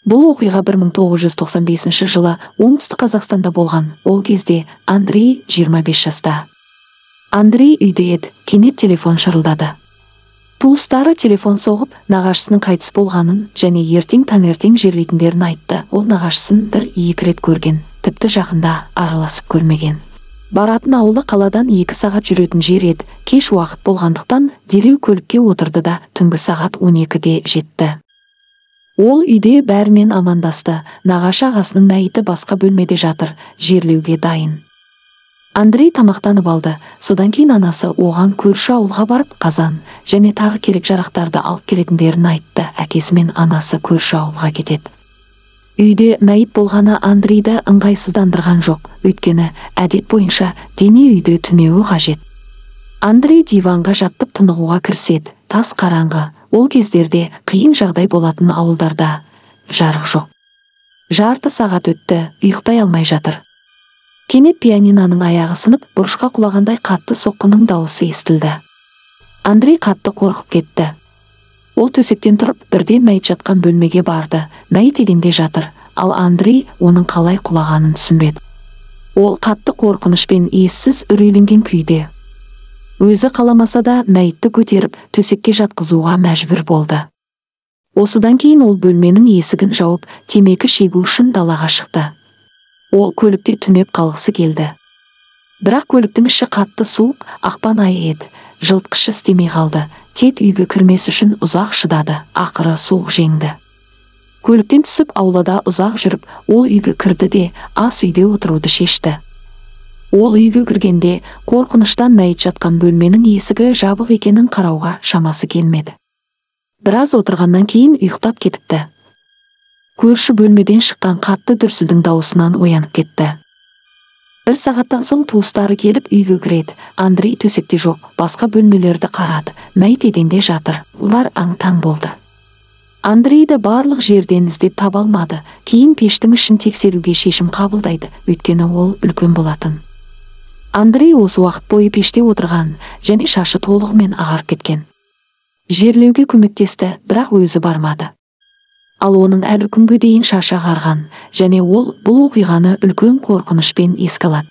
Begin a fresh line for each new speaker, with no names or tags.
Бұл оқиға 1995 жылы оңтүстік Қазақстанда болған. Ол кезде Андрей 25 жаста. Андрей үйде еді, кенет телефон шырылдады. Туыстары телефон соғып, нағашысының қайтыс болғанын және ертең таңертең жерлейтіндерін айтты. Ол нағашысын 1-2 рет көрген, тіпті жақында араласып көрмеген. Баратын ауылы қаладан 2 сағат жүретін жер еді. Кеш уақыт болғандықтан дереу көлікке отырды да түнгі сағат 12-де жетті. Ол үйде бәрімен амандасты. Нағашы ағасының мәйіті басқа бөлмеде жатыр, жерлеуге дайын. Андрей тамақтанып алды. Содан кейін анасы оған көрші ауылға барып қазан және тағы керек жарақтарды алып келетіндерін айтты. Әкесі мен анасы көрші ауылға кетеді. Үйде мәйіт болғаны Андрейді ыңғайсыздандырған жоқ, өйткені әдет бойынша дене үйде түнеуі қажет. Андрей диванға жаттып тынығуға кіріседі. Тас қараңғы. Ол кездерде қиын жағдай болатын ауылдарда жарық жоқ. Жарты сағат өтті, ұйықтай алмай жатыр. Кенет пианиноның аяғы сынып, бұрышқа құлағандай қатты соққының дауысы естілді. Андрей қатты қорқып кетті. Ол төсектен тұрып, бірден мәйіт жатқан бөлмеге барды. Мәйіт еденде жатыр, ал Андрей оның қалай құлағанын түсінбеді. Ол қатты қорқынышпен ессіз үрейленген күйде. Өзі қаламаса да мәйітті көтеріп, төсекке жатқызуға мәжбүр болды. Осыдан кейін ол бөлменің есігін жауып, темекі шегу үшін далаға шықты. Ол көлікте түнеп қалғысы келді. Бірақ көліктің іші қатты суық, ақпан айы еді. Жылытқыш істемей қалды. Тек үйге кірмес үшін ұзақ шыдады. Ақыры суық жеңді. Көліктен түсіп аулада ұзақ жүріп, ол үйге кірді де ас үйде отыруды шешті. Ол үйге кіргенде қорқыныштан мәйіт жатқан бөлменің есігі жабық екенін қарауға шамасы келмеді. Біраз отырғаннан кейін ұйықтап кетіпті. Көрші бөлмеден шыққан қатты дүрсілдің дауысынан оянып кетті. 1 сағаттан соң туыстары келіп үйге кіреді. Андрей төсекте жоқ, басқа бөлмелерді қарады. Мәйіт еденде жатыр. Олар аң-таң болды. Андрейді барлық жерден іздеп таба алмады. Кейін пештің ішін тексеруге шешім қабылдайды, өйткені ол үлкен болатын. Андрей осы уақыт бойы пеште отырған және шашы толығымен ағарып кеткен. Жерлеуге көмектесті, бірақ өзі бармады. Ал оның әлі күнге дейін шашы ағарған және ол бұл оқиғаны үлкен қорқынышпен еске алады.